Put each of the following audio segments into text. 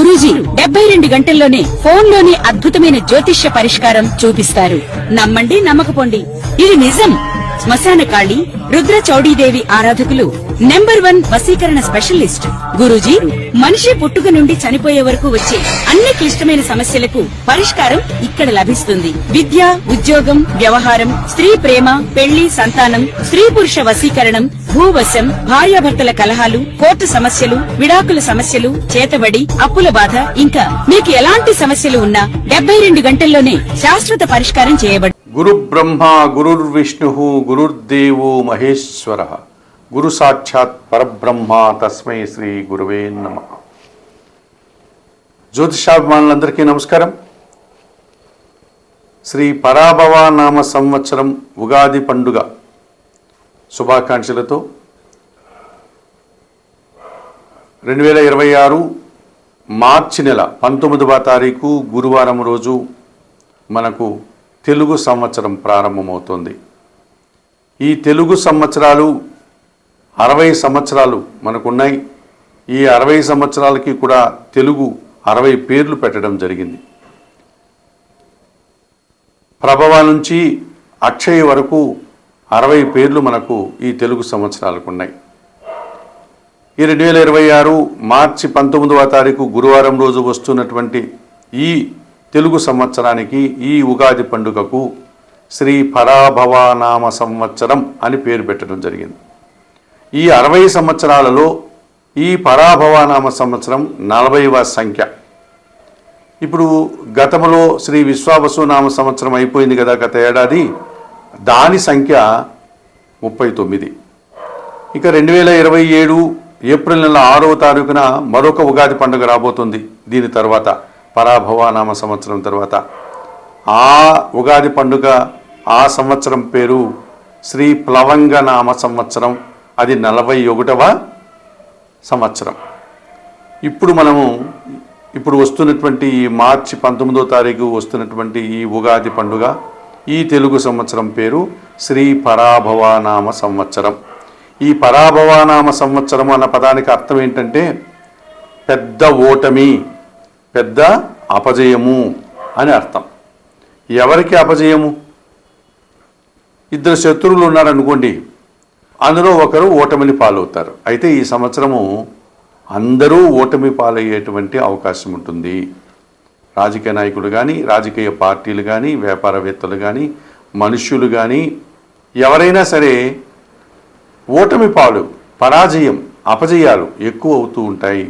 గురూజీ 72 గంటల్లోనే ఫోన్ లోనే అద్భుతమైన జ్యోతిష్య పరిష్కారం చూపిస్తారు. నమ్మండి, నమ్మకపోండి, ఇది నిజం. శ్మశాన కాళి రుద్ర చౌడీదేవి ఆరాధకులు నంబర్ 1 వశీకరణ స్పెషలిస్ట్ గురూజీ. మనిషి పుట్టుక నుండి చనిపోయే వరకు వచ్చే అన్ని క్లిష్టమైన సమస్యలకు పరిష్కారం ఇక్కడ లభిస్తుంది. విద్య, ఉద్యోగం, వ్యవహారం, స్త్రీ ప్రేమ, పెళ్లి, సంతానం, స్త్రీ పురుష వశీకరణం, భూవశం, భార్యాభర్తల కలహాలు, కోర్టు సమస్యలు, విడాకుల సమస్యలు, చేతబడి, అప్పుల బాధ, ఇంకా మీకు ఎలాంటి సమస్యలు ఉన్నా 72 గంటల్లోనే శాశ్వత పరిష్కారం చేయబడి. గురు బ్రహ్మ గురుర్విష్ణు గురుర్దేవో మహేశ్వర గురు సాక్షాత్ పరబ్రహ్మ తస్మై శ్రీ గురువే నమః. జ్యోతిషాభిమానులందరికీ నమస్కారం. శ్రీ పరాభవ నామ సంవత్సరం ఉగాది పండుగ శుభాకాంక్షలతో 2026 మార్చి నెల 19వ తారీఖు గురువారం రోజు మనకు తెలుగు సంవత్సరం ప్రారంభమవుతోంది. ఈ తెలుగు సంవత్సరాలు 60 సంవత్సరాలు మనకున్నాయి. ఈ 60 సంవత్సరాలకి కూడా తెలుగు 60 పేర్లు పెట్టడం జరిగింది. ప్రభవ నుంచి అక్షయ వరకు 60 పేర్లు మనకు ఈ తెలుగు సంవత్సరాలకు ఉన్నాయి. ఈ 2026 మార్చి 19వ తారీఖు గురువారం రోజు వస్తున్నటువంటి ఈ తెలుగు సంవత్సరానికి, ఈ ఉగాది పండుగకు శ్రీ పరాభవ నామ సంవత్సరం అని పేరు పెట్టడం జరిగింది. ఈ 60 సంవత్సరాలలో ఈ పరాభవ నామ సంవత్సరం 40వ సంఖ్య. ఇప్పుడు గతంలో శ్రీ విశ్వావసు నామ సంవత్సరం అయిపోయింది కదా గత ఏడాది, దాని సంఖ్య 39. ఇక 2027 ఏప్రిల్ నెల 6వ తారీఖున మరొక ఉగాది పండుగ రాబోతుంది. దీని తర్వాత పరాభవ నామ సంవత్సరం తర్వాత ఆ ఉగాది పండుగ, ఆ సంవత్సరం పేరు శ్రీ ప్లవంగ నామ సంవత్సరం. అది 41వ సంవత్సరం. ఇప్పుడు వస్తున్నటువంటి ఈ మార్చి 19వ తారీఖు వస్తున్నటువంటి ఈ ఉగాది పండుగ, ఈ తెలుగు సంవత్సరం పేరు శ్రీ పరాభవ నామ సంవత్సరం. ఈ పరాభవ నామ సంవత్సరం అన్న పదానికి అర్థం ఏంటంటే పెద్ద ఓటమి, పెద్ద అపజయము అని అర్థం. ఎవరికి అపజయము? ఇద్దరు శత్రువులు ఉన్నారనుకోండి, అందులో ఒకరు ఓటమిని పాలవుతారు. అయితే ఈ సంవత్సరము అందరూ ఓటమి పాలయ్యేటువంటి అవకాశం ఉంటుంది. రాజకీయ నాయకులు కానీ, రాజకీయ పార్టీలు కానీ, వ్యాపారవేత్తలు కానీ, మనుష్యులు కానీ, ఎవరైనా సరే ఓటమి పాలు, పరాజయం, అపజయాలు ఎక్కువ అవుతూ ఉంటాయి.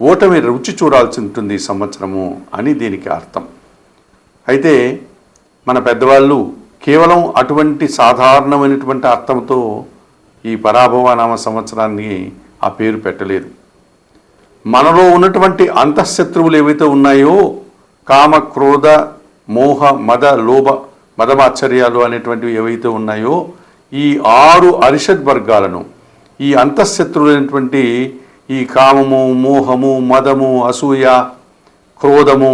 ఓటమి రుచి చూడాల్సి ఉంటుంది ఈ సంవత్సరము అని దీనికి అర్థం. అయితే మన పెద్దవాళ్ళు కేవలం అటువంటి సాధారణమైనటువంటి అర్థంతో ఈ పరాభవ నామ సంవత్సరాన్ని ఆ పేరు పెట్టలేదు. మనలో ఉన్నటువంటి అంతఃశత్రువులు ఏవైతే ఉన్నాయో, కామ, క్రోధ, మోహ, మద, లోభ, మదమాశ్చర్యాలు అనేటువంటివి ఏవైతే ఉన్నాయో, ఈ 6 అరిషడ్ వర్గాలను, ఈ అంతఃశత్రువులైనటువంటి ఈ కామము, మోహము, మదము, అసూయ, క్రోధము,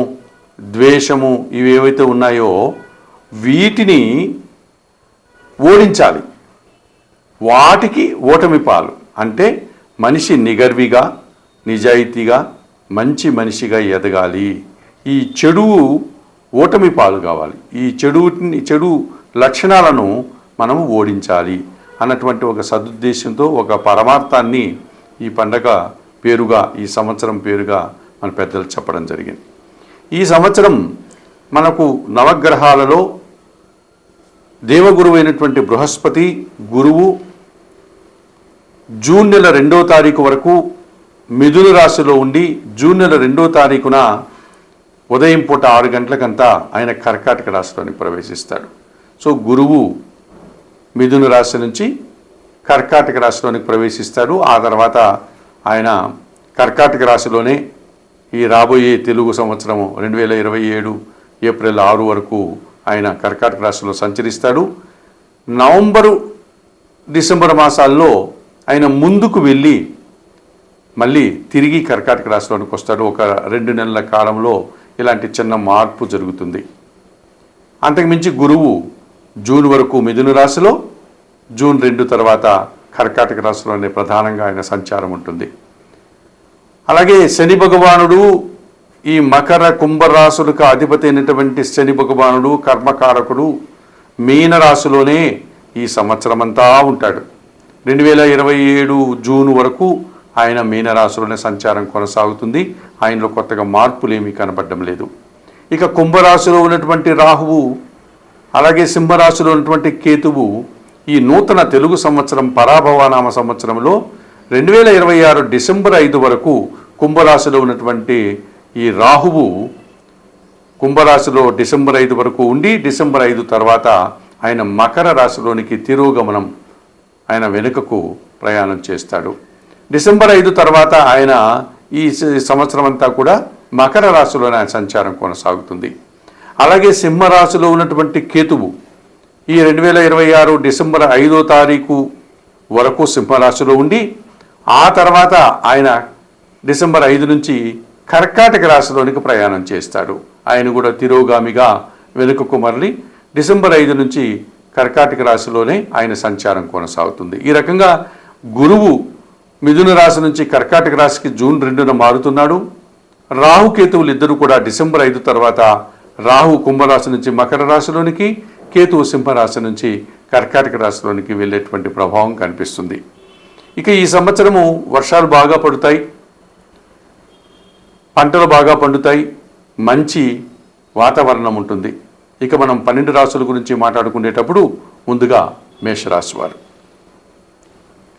ద్వేషము, ఇవి ఏవైతే ఉన్నాయో వీటిని ఓడించాలి. వాటికి ఓటమి పాలు. అంటే మనిషి నిగర్విగా, నిజాయితీగా, మంచి మనిషిగా ఎదగాలి. ఈ చెడు ఓటమి పాలు కావాలి. ఈ చెడు లక్షణాలను మనం ఓడించాలి అన్నటువంటి ఒక సదుద్దేశంతో, ఒక పరమార్థాన్ని ఈ పండగ పేరుగా, ఈ సంవత్సరం పేరుగా మన పెద్దలు చెప్పడం జరిగింది. ఈ సంవత్సరం మనకు నవగ్రహాలలో దేవగురువు అయినటువంటి బృహస్పతి గురువు జూన్ నెల 2వ తారీఖు వరకు మిథున రాశిలో ఉండి, జూన్ నెల 2వ తారీఖున ఉదయం పూట 6 గంటలకంతా ఆయన కర్కాటక రాశిలోనికి ప్రవేశిస్తాడు. సో గురువు మిథున రాశి నుంచి కర్కాటక రాశిలోనికి ప్రవేశిస్తాడు. ఆ తర్వాత ఆయన కర్కాటక రాశిలోనే ఈ రాబోయే తెలుగు సంవత్సరం 2027 ఏప్రిల్ 6 వరకు ఆయన కర్కాటక రాశిలో సంచరిస్తాడు. నవంబరు, డిసెంబర్ మాసాల్లో ఆయన ముందుకు వెళ్ళి మళ్ళీ తిరిగి కర్కాటక రాశిలోనికి వస్తాడు. ఒక 2 నెలల కాలంలో ఇలాంటి చిన్న మార్పు జరుగుతుంది. అంతకుమించి గురువు జూన్ వరకు మిథున రాశిలో, జూన్ 2 తర్వాత కర్కాటక రాశిలోనే ప్రధానంగా ఆయన సంచారం ఉంటుంది. అలాగే శని భగవానుడు ఈ మకర కుంభరాశులకు అధిపతి అయినటువంటి శని భగవానుడు కర్మకారకుడు మీనరాశిలోనే ఈ సంవత్సరం అంతా ఉంటాడు. 2027 జూన్ వరకు ఆయన మీనరాశిలోనే సంచారం కొనసాగుతుంది. ఆయనలో కొత్తగా మార్పులు ఏమీ కనబడడం లేదు. ఇక కుంభరాశిలో ఉన్నటువంటి రాహువు, అలాగే సింహరాశిలో ఉన్నటువంటి కేతువు ఈ నూతన తెలుగు సంవత్సరం పరాభవనామ సంవత్సరంలో 2026 డిసెంబర్ 5 వరకు కుంభరాశిలో ఉన్నటువంటి ఈ రాహువు కుంభరాశిలో డిసెంబర్ 5 వరకు ఉండి డిసెంబర్ 5 తర్వాత ఆయన మకర రాశిలోనికి తిరోగమనం, ఆయన వెనుకకు ప్రయాణం చేస్తాడు. డిసెంబర్ 5 తర్వాత ఆయన ఈ సంవత్సరం అంతా కూడా మకర రాశిలోనే ఆయన సంచారం కొనసాగుతుంది. అలాగే సింహరాశిలో ఉన్నటువంటి కేతువు ఈ 2026 డిసెంబర్ 5వ తారీఖు వరకు సింహరాశిలో ఉండి ఆ తర్వాత ఆయన డిసెంబర్ 5 నుంచి కర్కాటక రాశిలోనికి ప్రయాణం చేస్తాడు. ఆయన కూడా తిరోగామిగా వెనుకకు మరలి డిసెంబర్ 5 నుంచి కర్కాటక రాశిలోనే ఆయన సంచారం కొనసాగుతుంది. ఈ రకంగా గురువు మిథున రాశి నుంచి కర్కాటక రాశికి జూన్ 2న మారుతున్నాడు. రాహుకేతువులు ఇద్దరు కూడా డిసెంబర్ 5 తర్వాత రాహు కుంభరాశి నుంచి మకర రాశిలోనికి, కేతువు సింహరాశి నుంచి కర్కాటక రాశిలోనికి వెళ్ళేటువంటి ప్రభావం కనిపిస్తుంది. ఇక ఈ సంవత్సరము వర్షాలు బాగా పడుతాయి, పంటలు బాగా పండుతాయి, మంచి వాతావరణం ఉంటుంది. ఇక మనం 12 రాశుల గురించి మాట్లాడుకునేటప్పుడు ముందుగా మేషరాశి వారు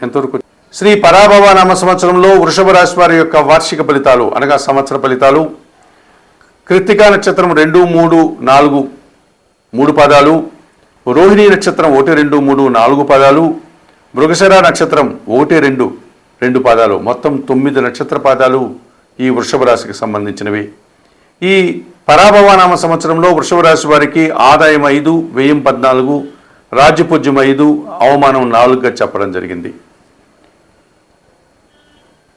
ఎంతవరకు శ్రీ పరాభవ నామ సంవత్సరంలో వృషభ రాశి వారి యొక్క వార్షిక ఫలితాలు అనగా సంవత్సర ఫలితాలు. కృత్తికా నక్షత్రం 2, 3, 4 3 పదాలు, రోహిణీ నక్షత్రం 1, 2, 3, 4 పదాలు, మృగశిర నక్షత్రం 1, 2, 2 పదాలు, మొత్తం 9 నక్షత్ర పాదాలు ఈ వృషభ రాశికి సంబంధించినవి. ఈ పరాభవనామ సంవత్సరంలో వృషభ రాశి వారికి ఆదాయం 5, వ్యయం 14, రాజ్యపూజ్యం 5, అవమానం 4గా చెప్పడం జరిగింది.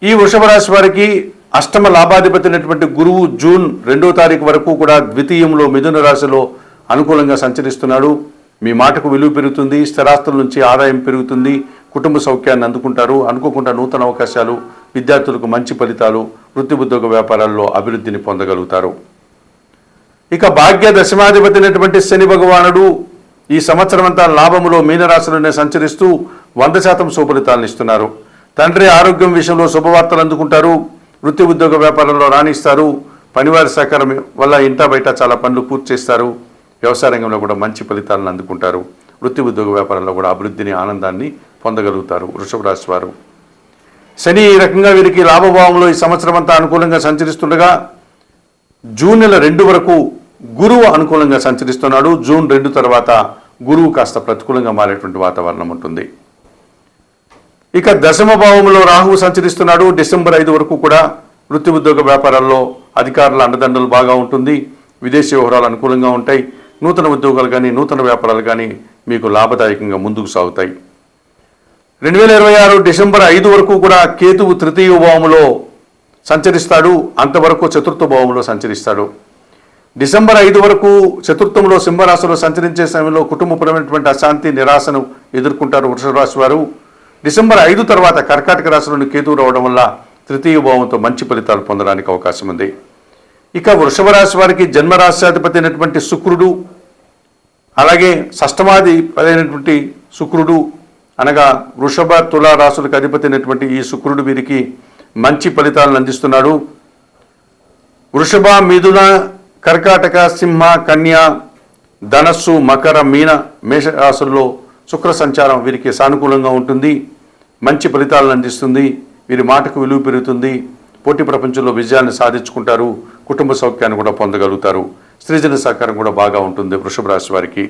ఈ వృషభ రాశి వారికి అష్టమ లాభాధిపతి అయినటువంటి గురువు జూన్ 2వ తారీఖు వరకు కూడా ద్వితీయంలో మిథున రాశిలో అనుకూలంగా సంచరిస్తున్నాడు. మీ మాటకు విలువ పెరుగుతుంది, స్థిరాస్తుల నుంచి ఆదాయం పెరుగుతుంది, కుటుంబ సౌఖ్యాన్ని అందుకుంటారు. అనుకోకుండా నూతన అవకాశాలు, విద్యార్థులకు మంచి ఫలితాలు, వృత్తి ఉద్యోగ వ్యాపారాల్లో అభివృద్ధిని పొందగలుగుతారు. ఇక భాగ్య దశమాధిపతి అయినటువంటి శని భగవానుడు ఈ సంవత్సరం అంతా లాభములో మీనరాశిలోనే సంచరిస్తూ 100% సుఫలితాలను ఇస్తున్నారు. తండ్రి ఆరోగ్యం విషయంలో శుభవార్తలు అందుకుంటారు, వృత్తి ఉద్యోగ వ్యాపారంలో రాణిస్తారు, పనివారి సహకారం వల్ల ఇంటా బయట చాలా పనులు పూర్తి చేస్తారు. వ్యవసాయ రంగంలో కూడా మంచి ఫలితాలను అందుకుంటారు. వృత్తి ఉద్యోగ వ్యాపారంలో కూడా అభివృద్ధిని, ఆనందాన్ని పొందగలుగుతారు వృషభ రాశి వారు. శని ఈ రకంగా వీరికి లాభభావంలో ఈ సంవత్సరం అంతా అనుకూలంగా సంచరిస్తుండగా జూన్ నెల 2 వరకు గురువు అనుకూలంగా సంచరిస్తున్నాడు. జూన్ 2 తర్వాత గురువు కాస్త ప్రతికూలంగా మారేటువంటి వాతావరణం ఉంటుంది. ఇక దశమ భావంలో రాహువు సంచరిస్తున్నాడు. డిసెంబర్ 5 వరకు కూడా వృత్తి ఉద్యోగ వ్యాపారాల్లో అధికారుల అండదండలు బాగా ఉంటుంది. విదేశీ వ్యవహారాలు అనుకూలంగా ఉంటాయి. నూతన ఉద్యోగాలు కానీ నూతన వ్యాపారాలు కానీ మీకు లాభదాయకంగా ముందుకు సాగుతాయి. 2026 డిసెంబర్ 5 వరకు కూడా కేతువు తృతీయ భావంలో సంచరిస్తాడు. అంతవరకు చతుర్థ భావంలో సంచరిస్తాడు. డిసెంబర్ 5 వరకు చతుర్థంలో సింహరాశిలో సంచరించే సమయంలో కుటుంబపరమైనటువంటి అశాంతి, నిరాశను ఎదుర్కొంటారు వృషభ రాశి వారు. డిసెంబర్ 5 తర్వాత కర్కాటక రాశిలోని కేతువు రావడం వల్ల తృతీయ భావంతో మంచి ఫలితాలు పొందడానికి అవకాశం ఉంది. ఇక వృషభ రాశి వారికి జన్మరాశ్యాధిపతి అయినటువంటి శుక్రుడు, అలాగే షష్టమాధిపతి అయినటువంటి శుక్రుడు అనగా వృషభ తుల రాశులకు అధిపతి అయినటువంటి ఈ శుక్రుడు వీరికి మంచి ఫలితాలను అందిస్తున్నాడు. వృషభ, మిథున, కర్కాటక, సింహ, కన్య, ధనస్సు, మకర, మీన, మేష రాశుల్లో శుక్ర సంచారం వీరికి సానుకూలంగా ఉంటుంది. మంచి ఫలితాలను అందిస్తుంది. వీరి మాటకు విలువ పెరుగుతుంది. పోటీ ప్రపంచంలో విజయాన్ని సాధించుకుంటారు. కుటుంబ సౌఖ్యాన్ని కూడా పొందగలుగుతారు. స్త్రీజన సహకారం కూడా బాగా ఉంటుంది వృషభ రాశి వారికి.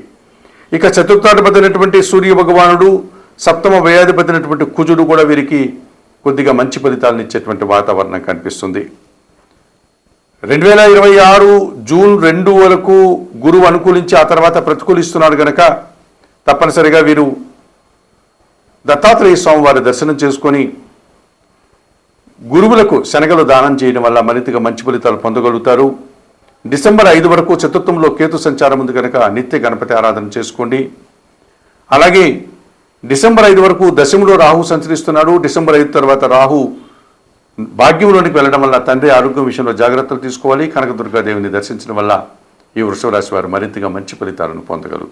ఇక చతుర్థాధిపతి అయినటువంటి సూర్య భగవానుడు, సప్తమ వ్యయాధిపతి అయినటువంటి కుజుడు కూడా వీరికి కొద్దిగా మంచి ఫలితాలను ఇచ్చేటువంటి వాతావరణం కనిపిస్తుంది. 2026 జూన్ 2 వరకు గురువు అనుకూలించి ఆ తర్వాత ప్రతికూలిస్తున్నాడు కనుక తప్పనిసరిగా వీరు దత్తాత్రేయ స్వామి వారి దర్శనం చేసుకొని గురువులకు శనగలు దానం చేయడం వల్ల మరింతగా మంచి ఫలితాలు పొందగలుగుతారు. డిసెంబర్ 5 వరకు చతుర్థంలో కేతు సంచారం ఉంది కనుక నిత్య గణపతి ఆరాధన చేసుకోండి. అలాగే డిసెంబర్ 5 వరకు దశమిలో రాహు సంచరిస్తున్నాడు. డిసెంబర్ 5 తర్వాత రాహు భాగ్యంలోనికి వెళ్ళడం వల్ల తండ్రి ఆరోగ్యం విషయంలో జాగ్రత్తలు తీసుకోవాలి. కనకదుర్గాదేవిని దర్శించడం వల్ల ఈ వృషభ రాశి వారు మరింతగా మంచి ఫలితాలను పొందగలరు.